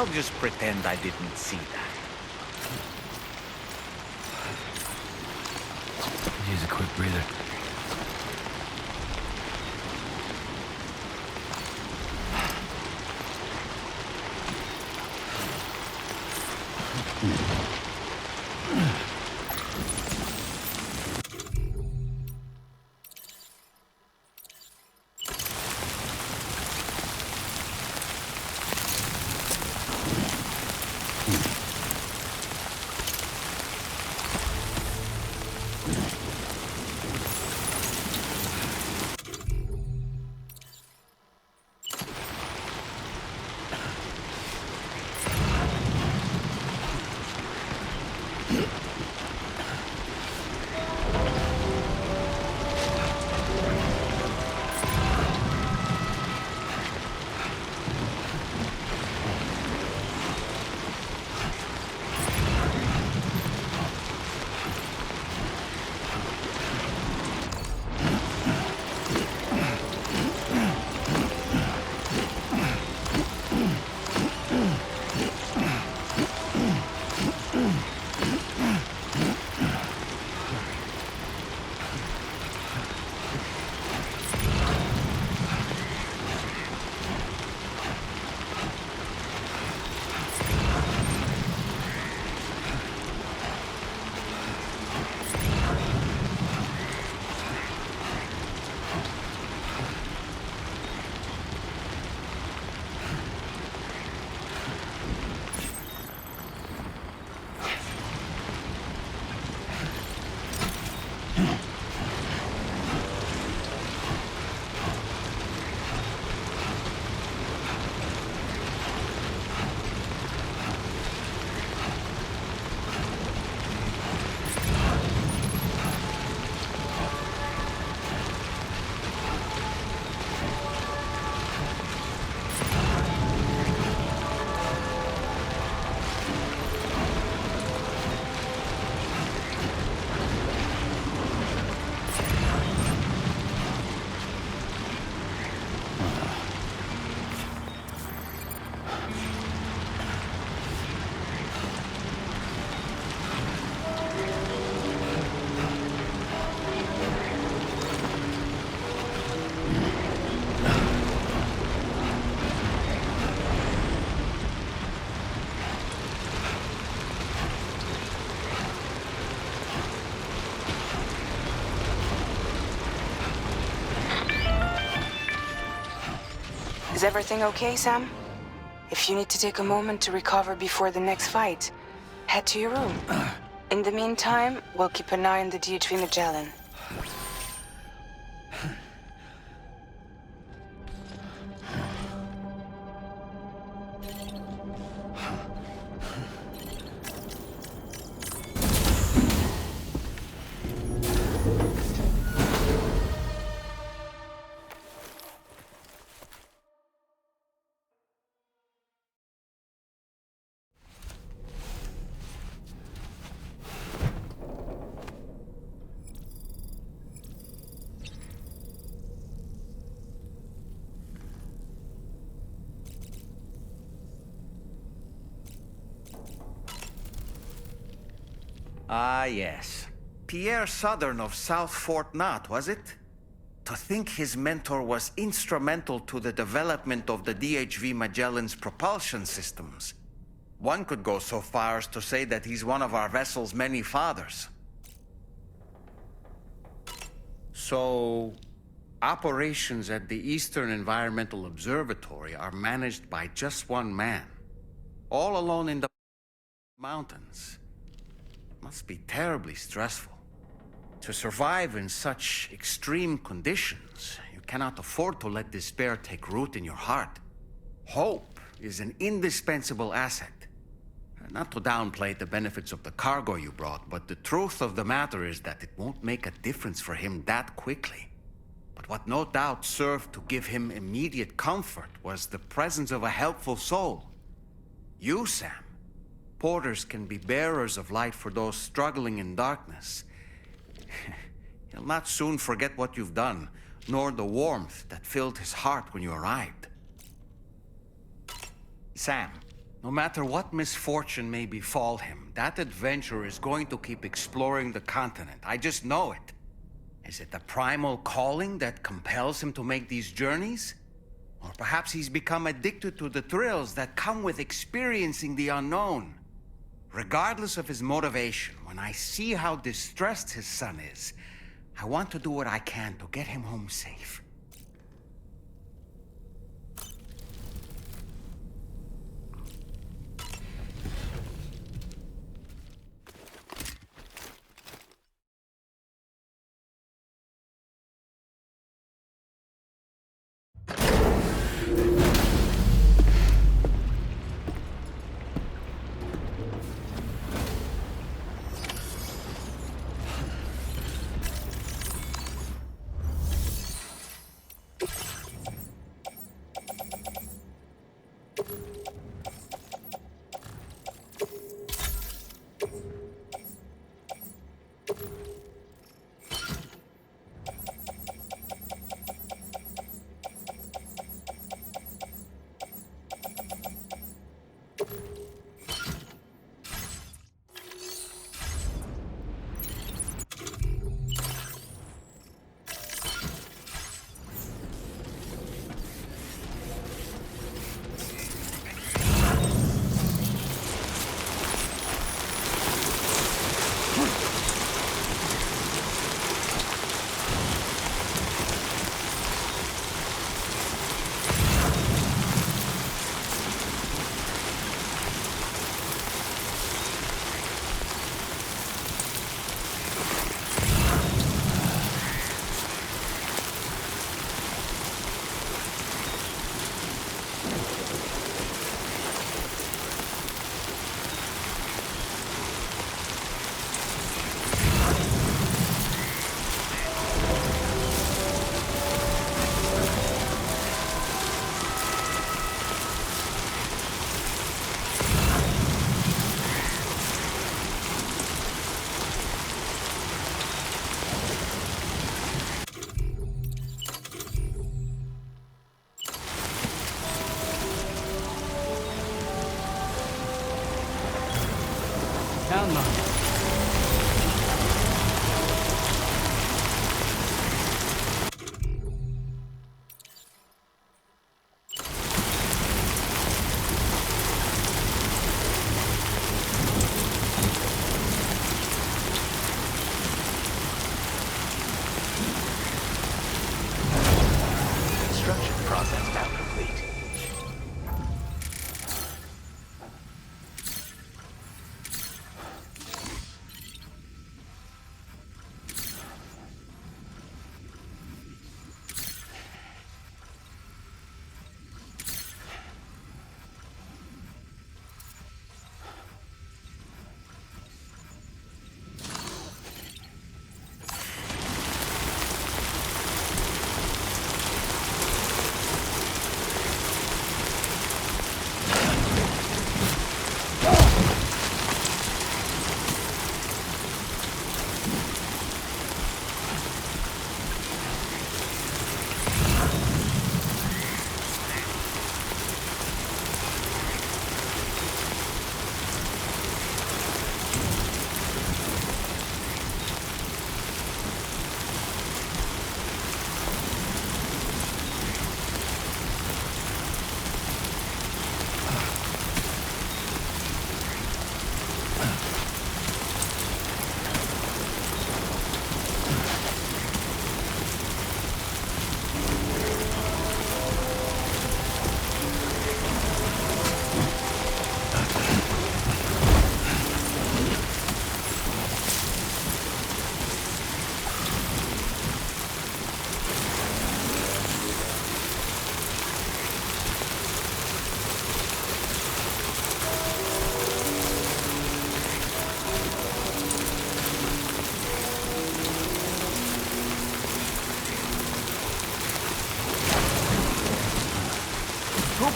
I'll just pretend I didn't see that. Use a quick breather. Is everything okay, Sam? If you need to take a moment to recover before the next fight, head to your room. In the meantime, we'll keep an eye on the DHV Magellan. Ah, yes. Pierre Southern of South Fort Knott, was it? To think his mentor was instrumental to the development of the DHV Magellan's propulsion systems. One could go so far as to say that he's one of our vessel's many fathers. So, operations at the Eastern Environmental Observatory are managed by just one man, all alone in the mountains. Must be terribly stressful. To survive in such extreme conditions, you cannot afford to let despair take root in your heart. Hope is an indispensable asset. Not to downplay the benefits of the cargo you brought, but the truth of the matter is that it won't make a difference for him that quickly. But what no doubt served to give him immediate comfort was the presence of a helpful soul. You, Sam. Porters can be bearers of light for those struggling in darkness. He'll not soon forget what you've done, nor the warmth that filled his heart when you arrived. Sam, No matter what misfortune may befall him, that adventurer is going to keep exploring the continent. I just know it. Is it the primal calling that compels him to make these journeys? Or perhaps he's become addicted to the thrills that come with experiencing the unknown. Regardless of his motivation, when I see how distressed his son is, I want to do what I can to get him home safe.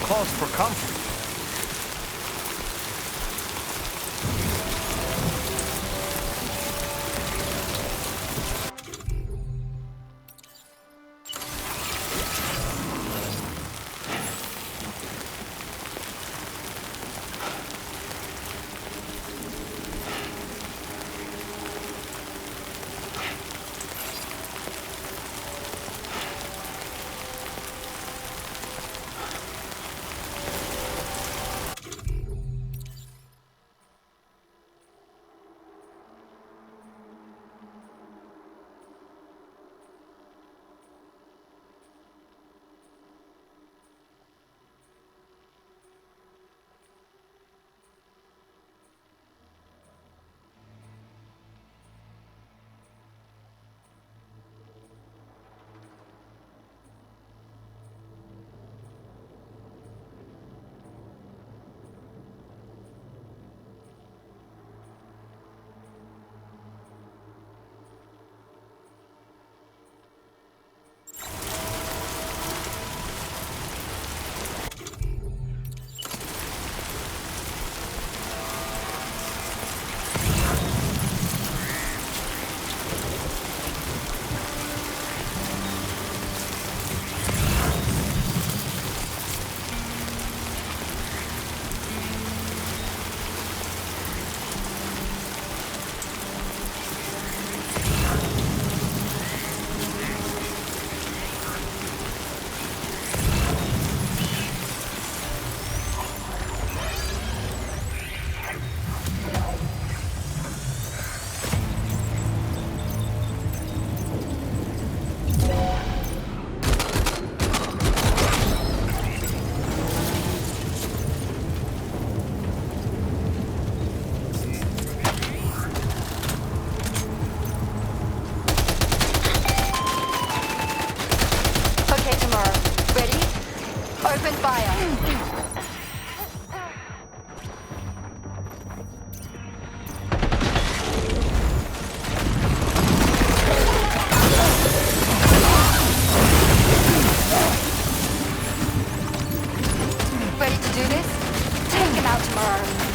Calls for comfort. Open fire. Ready to do this? Take him out tomorrow.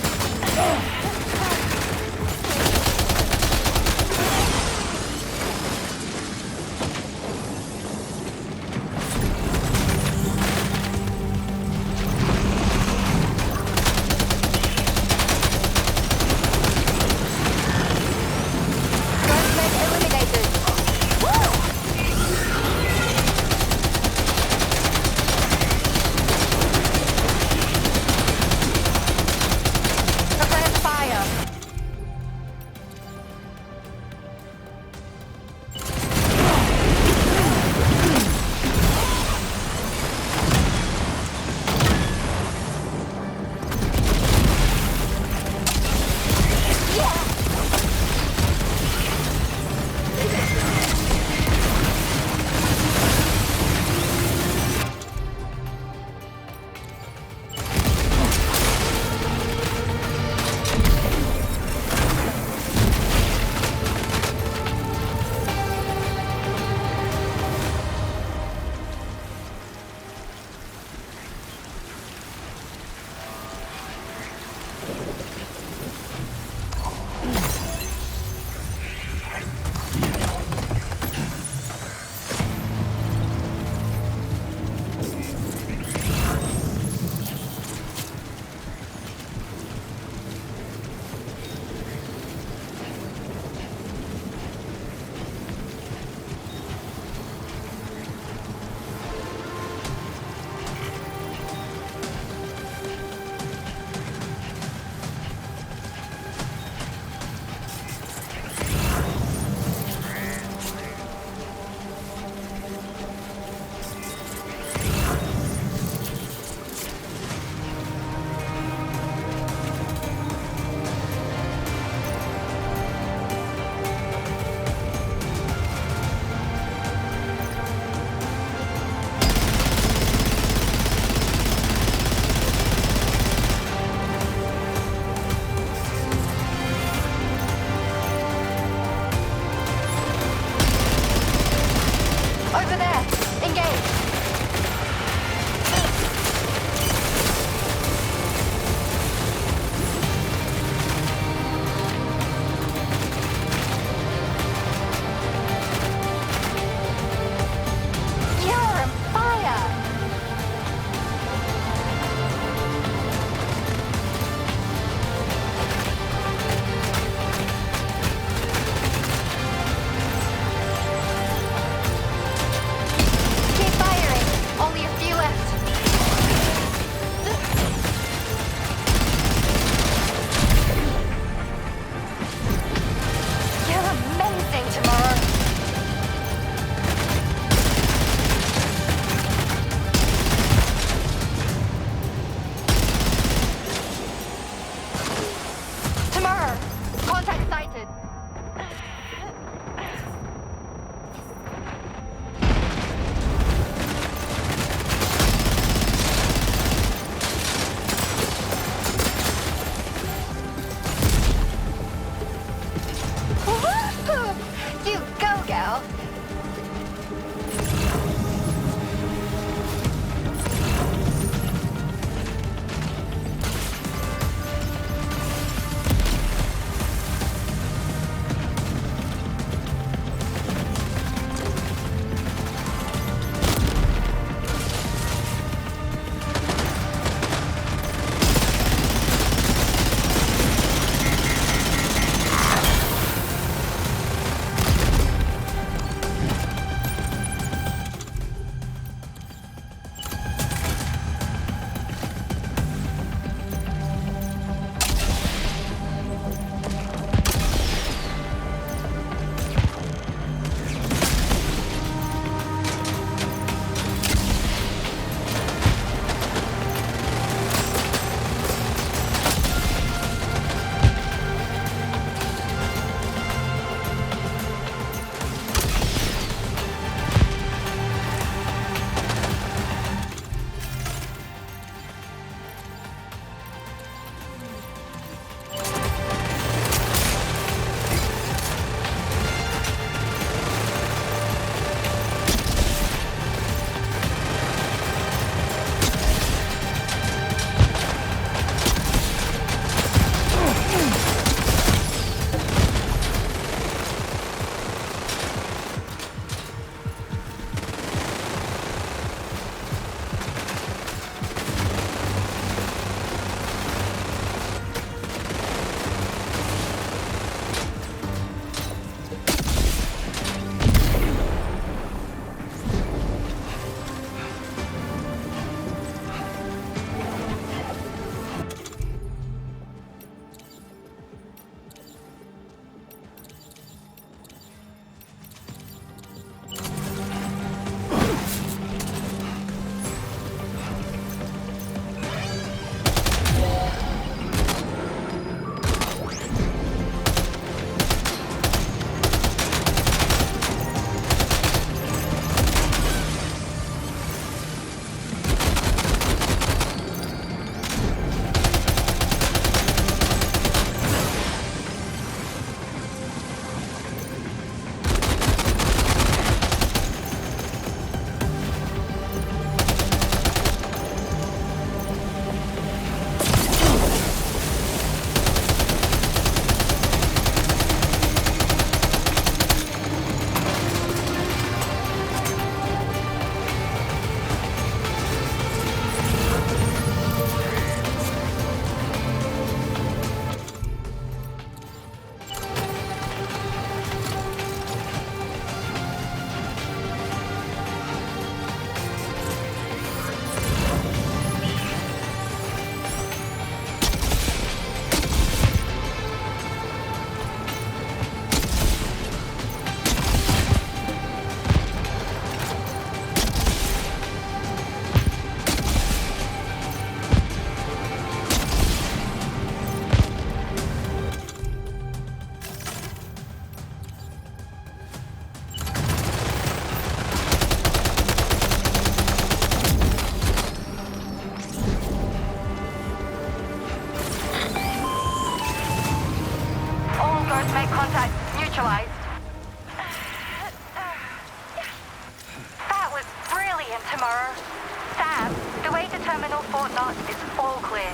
to Terminal Fort Knox is all clear.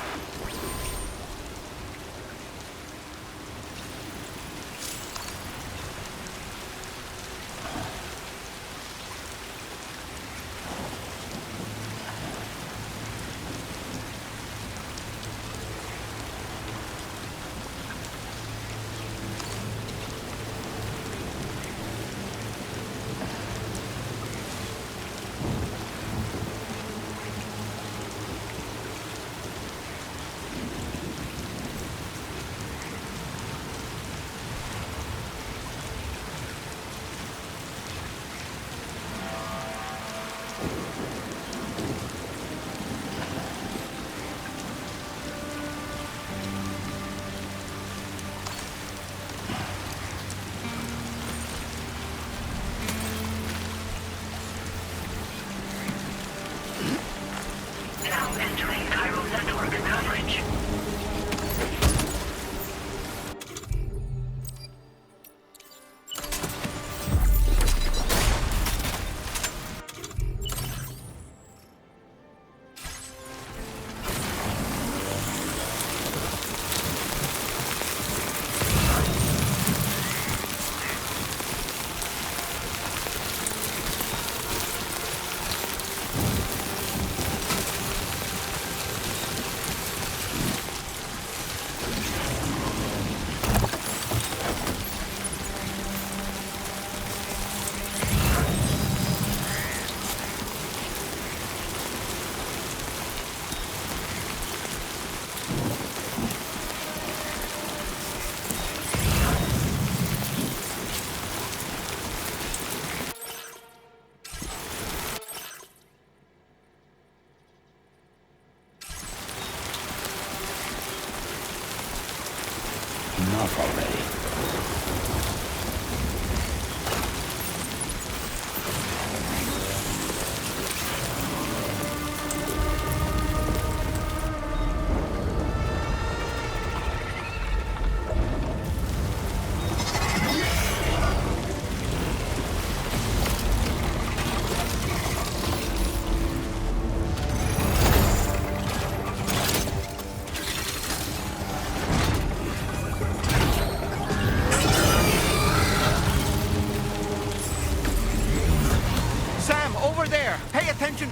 Enough already.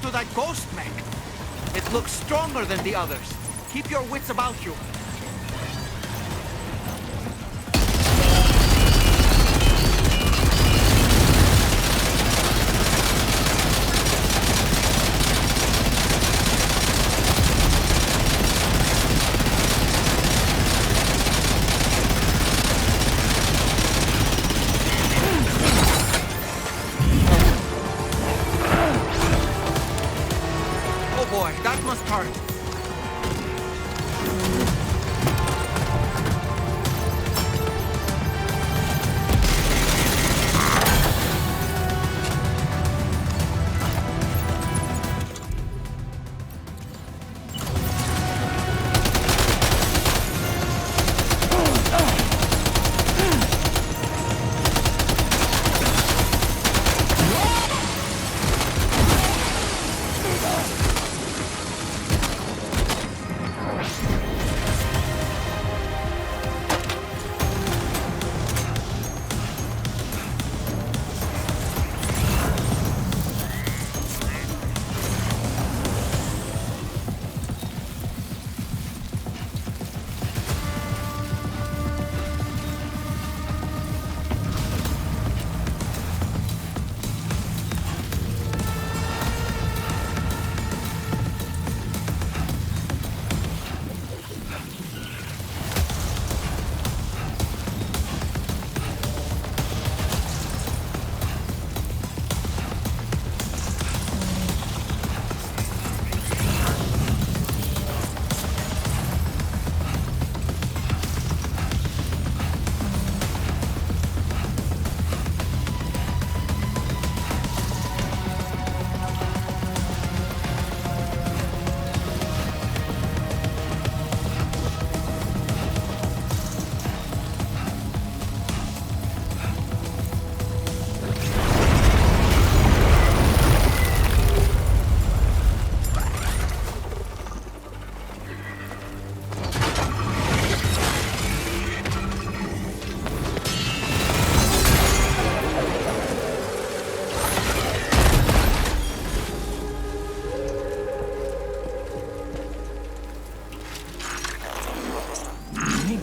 To that ghost mech. It looks stronger than the others. Keep your wits about you. Boy, that must hurt.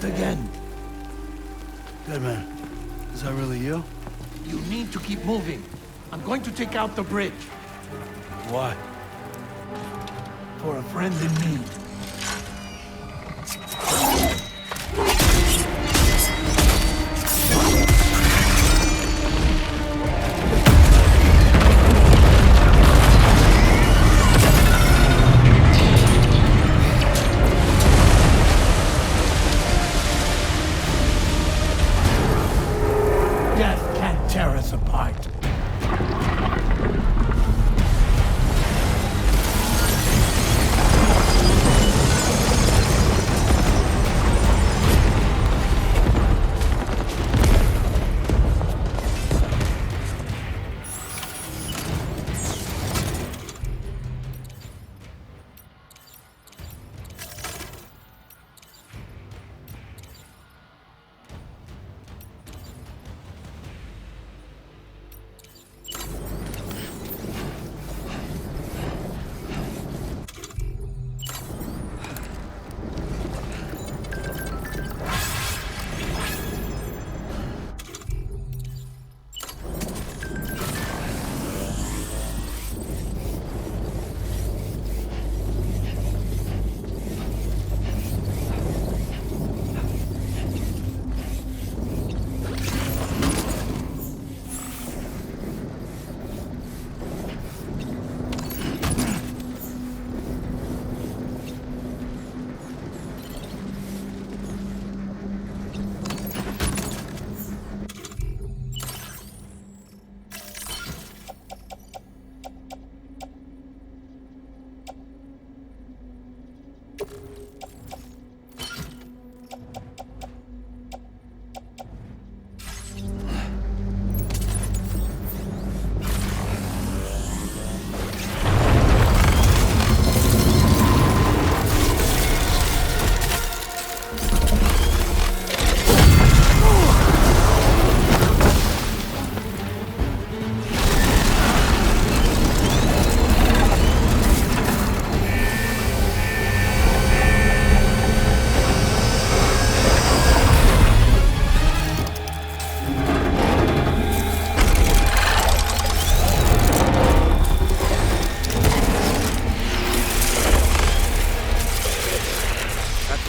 it again. Deadman, is that really you? You need to keep moving. I'm going to take out the bridge. Why? For a friend in need. Death can't tear us apart.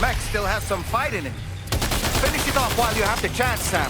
Mech still has some fight in it. Finish it off while you have the chance, Sam.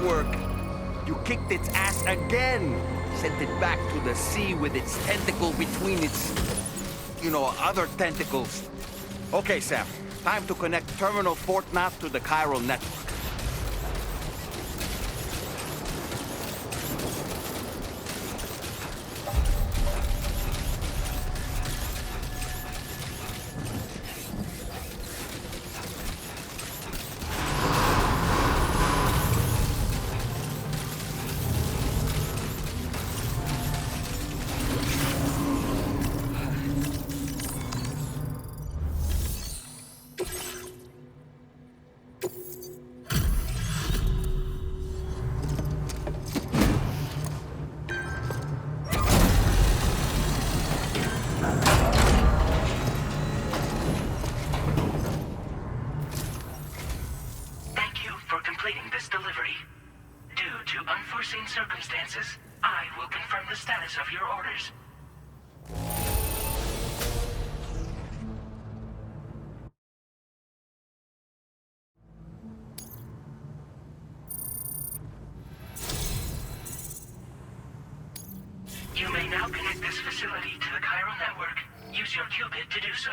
network. You kicked its ass again. Sent it back to the sea with its tentacle between its, other tentacles. Okay, Sam. Time to connect Terminal Fort Nav to the chiral network. Unforeseen circumstances, I will confirm the status of your orders. You may now connect this facility to the chiral network. Use your qubit to do so.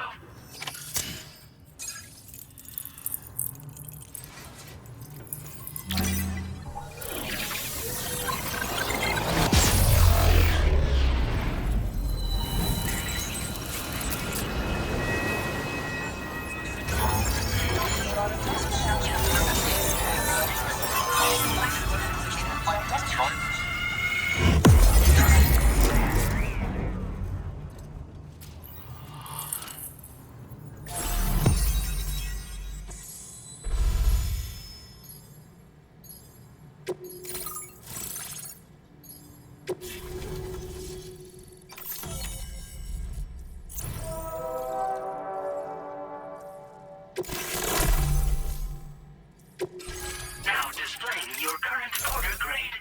Now displaying your current order grade.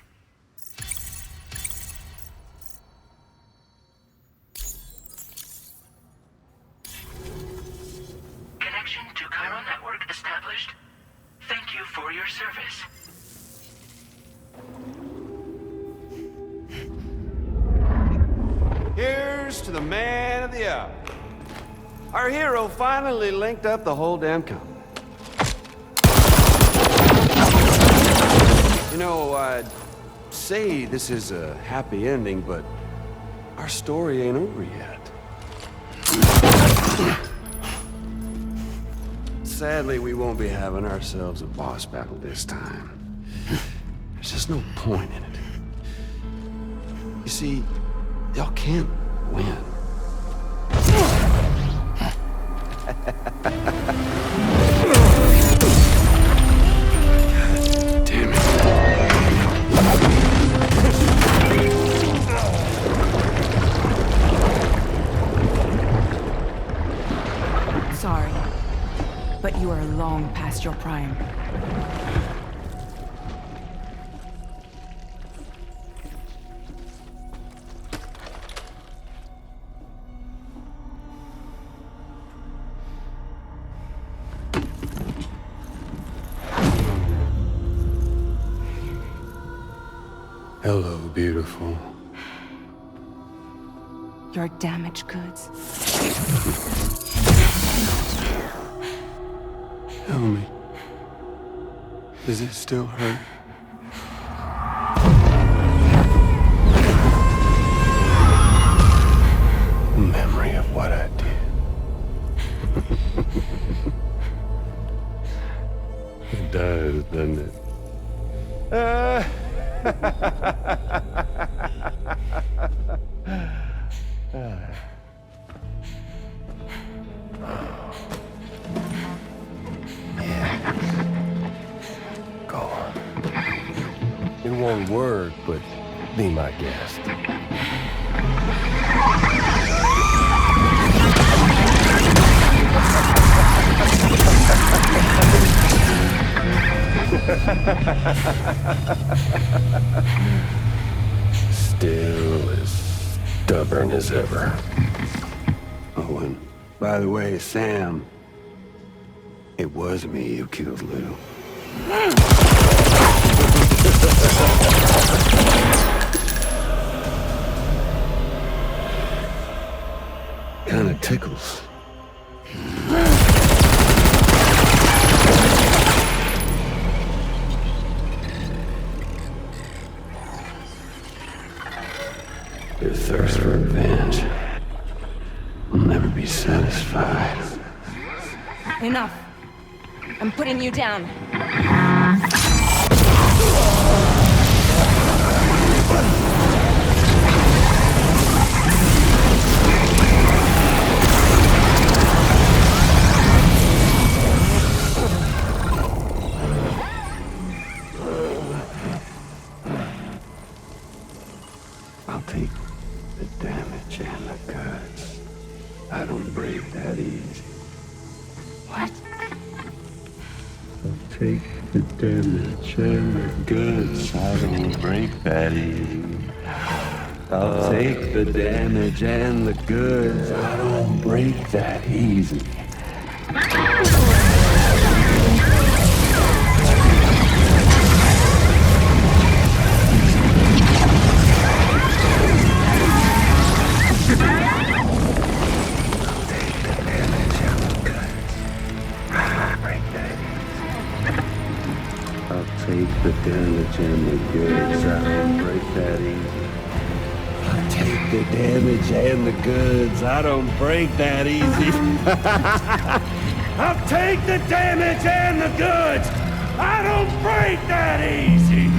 Connection to chiral network established. Thank you for your service. Here's to the man of the hour. Our hero finally linked up the whole damn company. You know, I'd say this is a happy ending, but our story ain't over yet. Sadly, we won't be having ourselves a boss battle this time. There's just no point in it. You see, y'all can't win. Damn it. Sorry, but you are long past your prime. Hello, beautiful. Your damaged goods. Tell me, does it still hurt? Memory of what I did. It does, doesn't it? Go on. In one word, but be my guest. Still as stubborn as ever. Oh, and by the way, Sam, it was me who killed Lou. Kinda tickles. Your thirst for revenge will never be satisfied. Enough. I'm putting you down. I'll take the damage and the goods. I don't break that easy. What? I'll take the damage and the goods. I don't break that easy. I'll take the damage and the goods. I don't break that easy. Take the damage and the goods. I don't break that easy. I'll take the damage and the goods. I don't break that easy. I'll take the damage and the goods. I don't break that easy.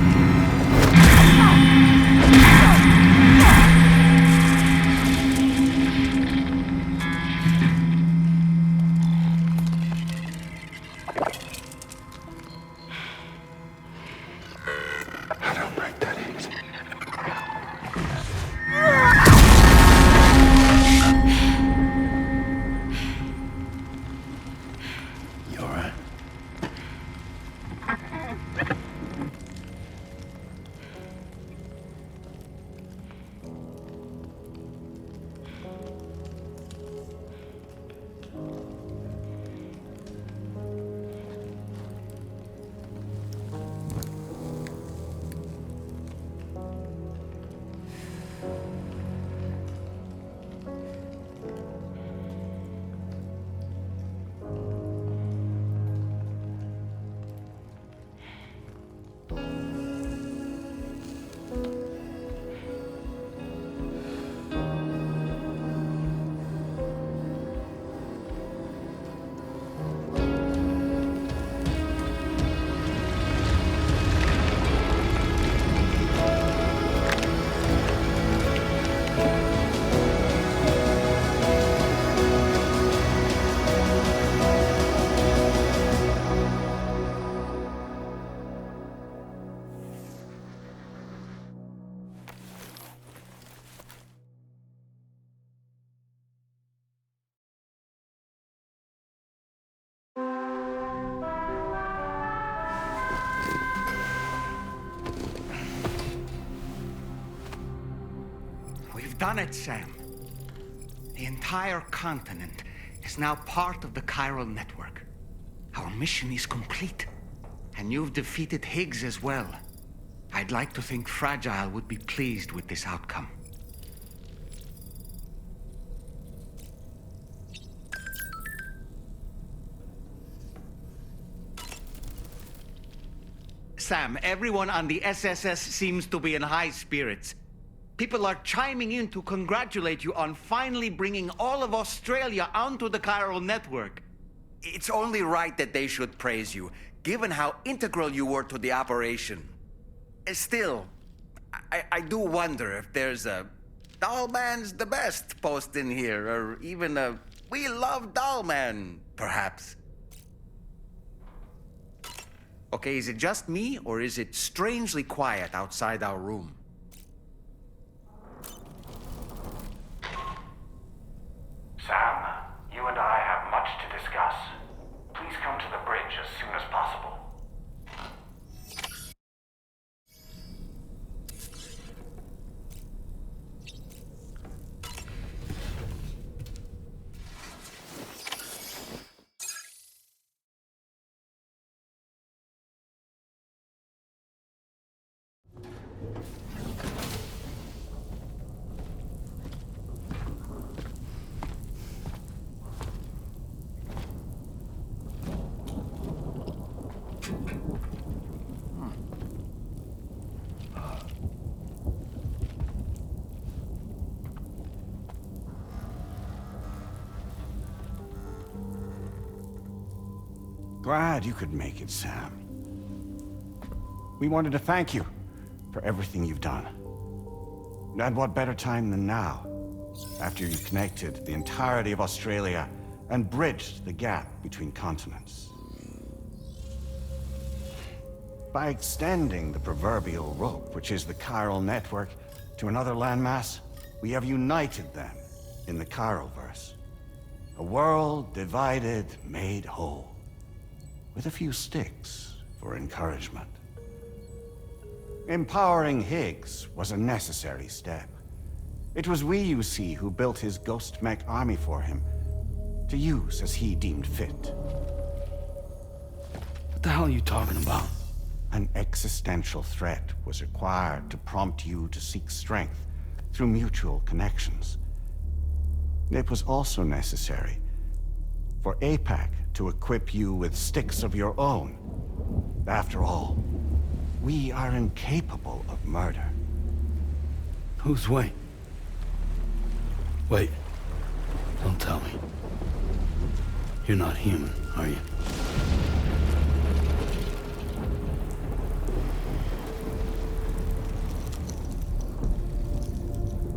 We've done it, Sam. The entire continent is now part of the chiral network. Our mission is complete. And you've defeated Higgs as well. I'd like to think Fragile would be pleased with this outcome. Sam, everyone on the SSS seems to be in high spirits. People are chiming in to congratulate you on finally bringing all of Australia onto the chiral network. It's only right that they should praise you, given how integral you were to the operation. Still, I do wonder if there's a Dollman's the best post in here, or even a We Love Dollman, perhaps. Okay, is it just me, or is it strangely quiet outside our room? Sam, you and I have much to discuss. Please come to the bridge as soon as possible. glad you could make it, Sam. We wanted to thank you for everything you've done. And what better time than now, after you connected the entirety of Australia and bridged the gap between continents. By extending the proverbial rope, which is the chiral network, to another landmass, we have united them in the Chiralverse. A world divided, made whole, with a few sticks for encouragement. Empowering Higgs was a necessary step. It was we, you see, who built his ghost mech army for him, to use as he deemed fit. What the hell are you talking about? An existential threat was required to prompt you to seek strength through mutual connections. It was also necessary for APAC to equip you with sticks of your own. After all, we are incapable of murder. Who's we? Wait. Don't tell me. You're not human, are you?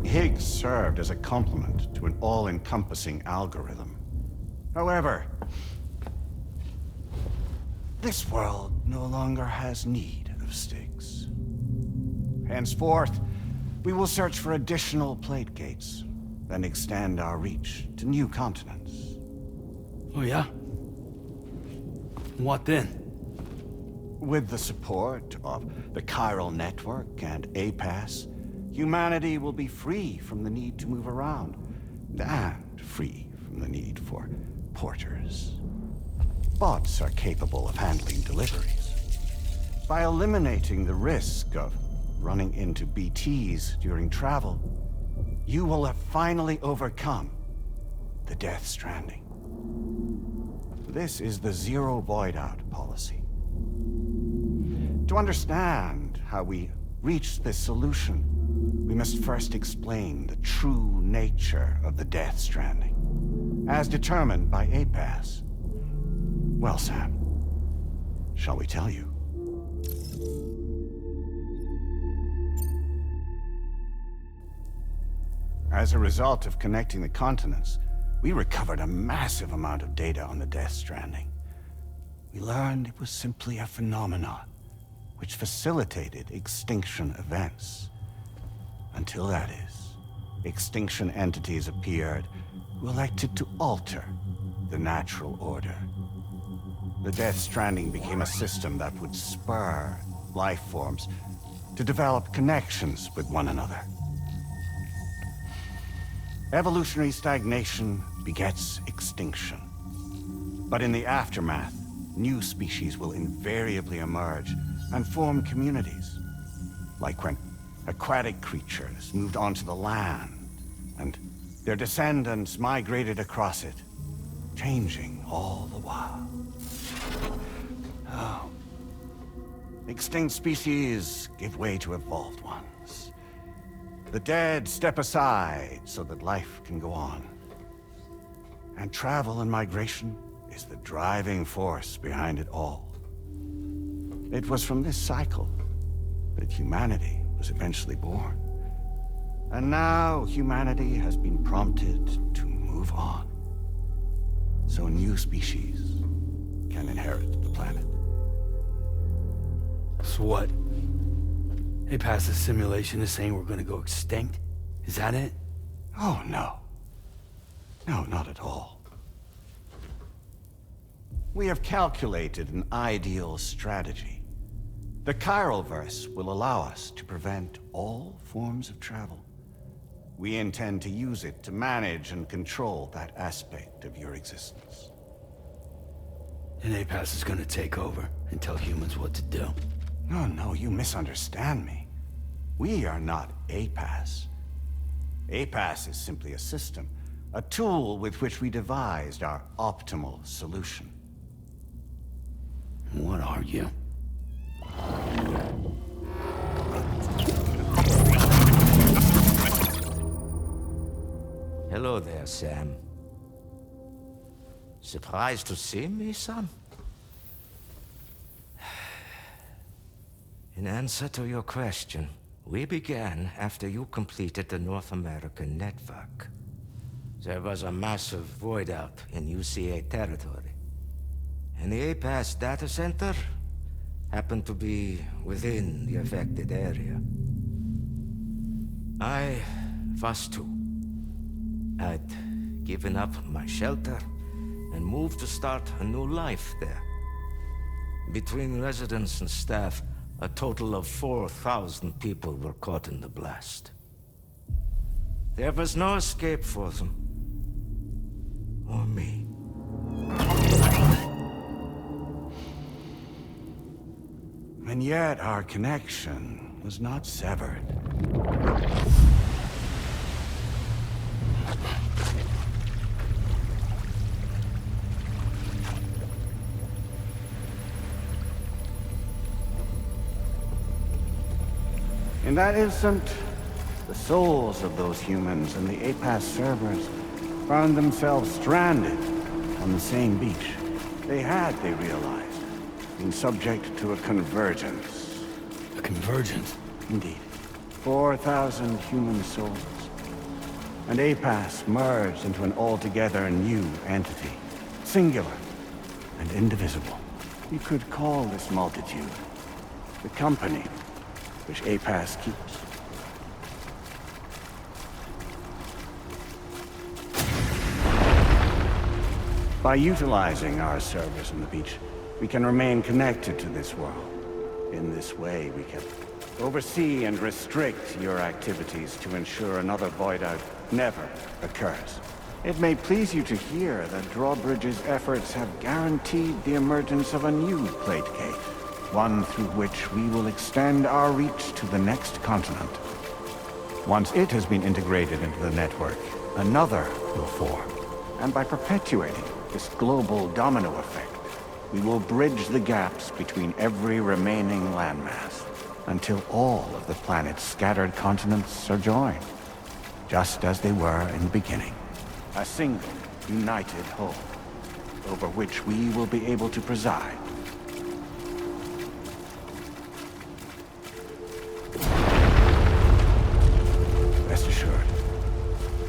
Higgs served as a complement to an all-encompassing algorithm. However, this world no longer has need of sticks. Henceforth, we will search for additional plate gates, then extend our reach to new continents. Oh, yeah? What then? With the support of the chiral network and APAS, humanity will be free from the need to move around, and free from the need for porters. Bots are capable of handling deliveries. By eliminating the risk of running into BTs during travel, you will have finally overcome the Death Stranding. This is the zero void-out policy. To understand how we reached this solution, we must first explain the true nature of the Death Stranding, as determined by APAS. Well, Sam, shall we tell you? As a result of connecting the continents, we recovered a massive amount of data on the Death Stranding. We learned it was simply a phenomenon which facilitated extinction events. Until that is, extinction entities appeared who elected to alter the natural order. The Death Stranding became a system that would spur life forms to develop connections with one another. Evolutionary stagnation begets extinction. But in the aftermath, new species will invariably emerge and form communities. Like when aquatic creatures moved onto the land, and their descendants migrated across it, changing all the while. Oh. Extinct species give way to evolved ones. The dead step aside so that life can go on. And travel and migration is the driving force behind it all. It was from this cycle that humanity was eventually born. And now humanity has been prompted to move on. So new species can inherit the planet. So what? They passed a simulation is saying we're gonna go extinct? Is that it? Oh, no. No, not at all. We have calculated an ideal strategy. The Chiralverse will allow us to prevent all forms of travel. We intend to use it to manage and control that aspect of your existence. And APAS is gonna take over and tell humans what to do. No, you misunderstand me. We are not APAS. APAS is simply a system, a tool with which we devised our optimal solution. What are you? Hello there, Sam. Surprised to see me, son? In answer to your question, we began after you completed the North American network. There was a massive void out in UCA territory. And the APAS data center happened to be within the affected area. I was too. I'd given up my shelter and moved to start a new life there. Between residents and staff, a total of 4,000 people were caught in the blast. There was no escape for them. Or me. And yet our connection was not severed. In that instant, the souls of those humans and the APAS servers found themselves stranded on the same beach. They realized, been subject to a convergence. A convergence? Indeed. 4,000 human souls. And APAS merged into an altogether new entity. Singular and indivisible. You could call this multitude the company which APAS keeps. By utilizing our servers on the beach, we can remain connected to this world. In this way, we can oversee and restrict your activities to ensure another void out never occurs. It may please you to hear that Drawbridge's efforts have guaranteed the emergence of a new plate gate, one through which we will extend our reach to the next continent. Once it has been integrated into the network, another will form. And by perpetuating this global domino effect, we will bridge the gaps between every remaining landmass until all of the planet's scattered continents are joined, just as they were in the beginning. A single, united whole, over which we will be able to preside. Rest assured,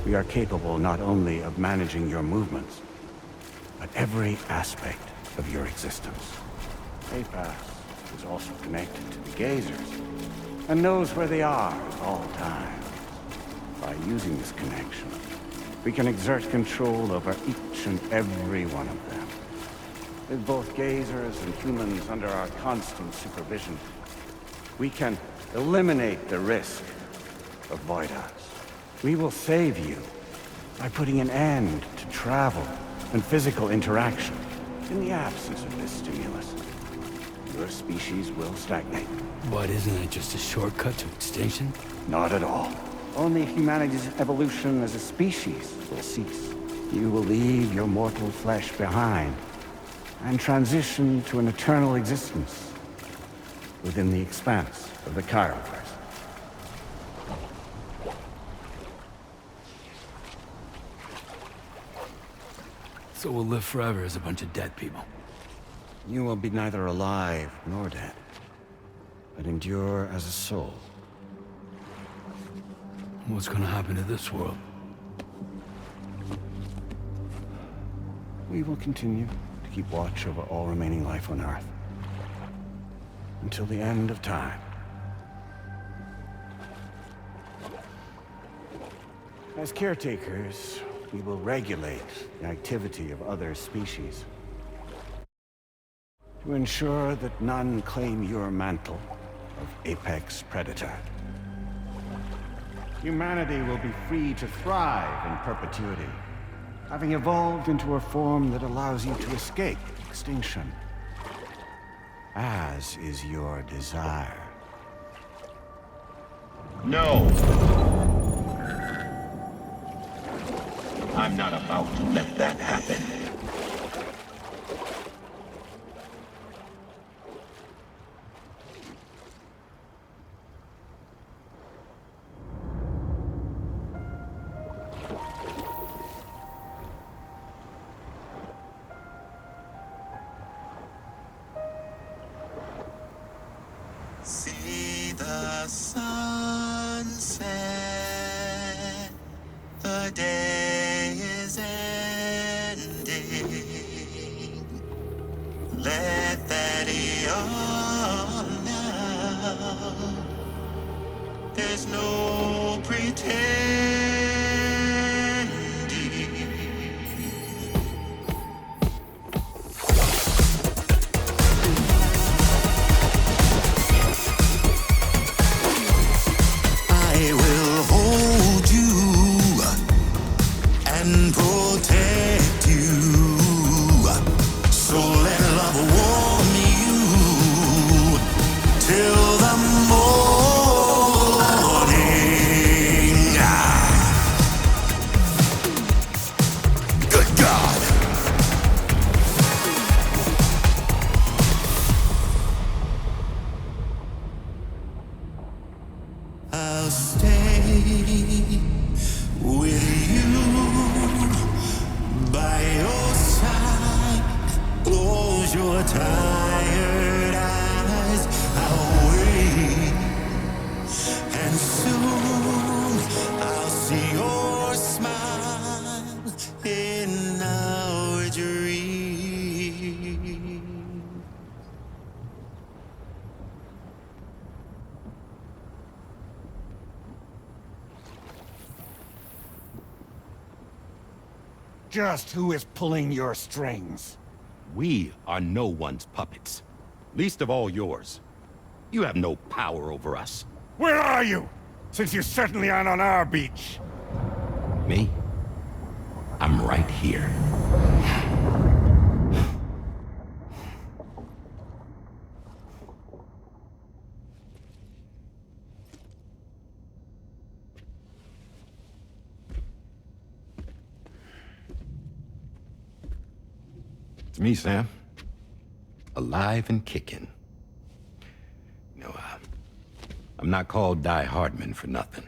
we are capable not only of managing your movements, but every aspect of your existence. APAS is also connected to the Gazers, and knows where they are at all times. By using this connection, we can exert control over each and every one of them. With both Gazers and humans under our constant supervision, we can eliminate the risk of void outs. We will save you by putting an end to travel and physical interaction. In the absence of this stimulus, your species will stagnate. But isn't it just a shortcut to extinction? Not at all. Only humanity's evolution as a species will cease. You will leave your mortal flesh behind and transition to an eternal existence within the expanse of the Chiroverse. So we'll live forever as a bunch of dead people. You will be neither alive nor dead, but endure as a soul. What's gonna happen to this world? We will continue to keep watch over all remaining life on Earth until the end of time. As caretakers, we will regulate the activity of other species to ensure that none claim your mantle of apex predator. Humanity will be free to thrive in perpetuity, having evolved into a form that allows you to escape extinction, as is your desire. No! I'm not about to let that happen. See the day is ending. Let that yawn now. There's no pretending. I will hold you and protect you. So let love warm you till the morning. Good God. I'll stay with you by your side. Close your tired eyes. I'll wait, and soon I'll see your smile in our dream. Just who is pulling your strings? We are no one's puppets. Least of all yours. You have no power over us. Where are you? Since you certainly aren't on our beach. Me? I'm right here. It's me, Sam. Alive and kicking. You know, I'm not called Die Hardman for nothing.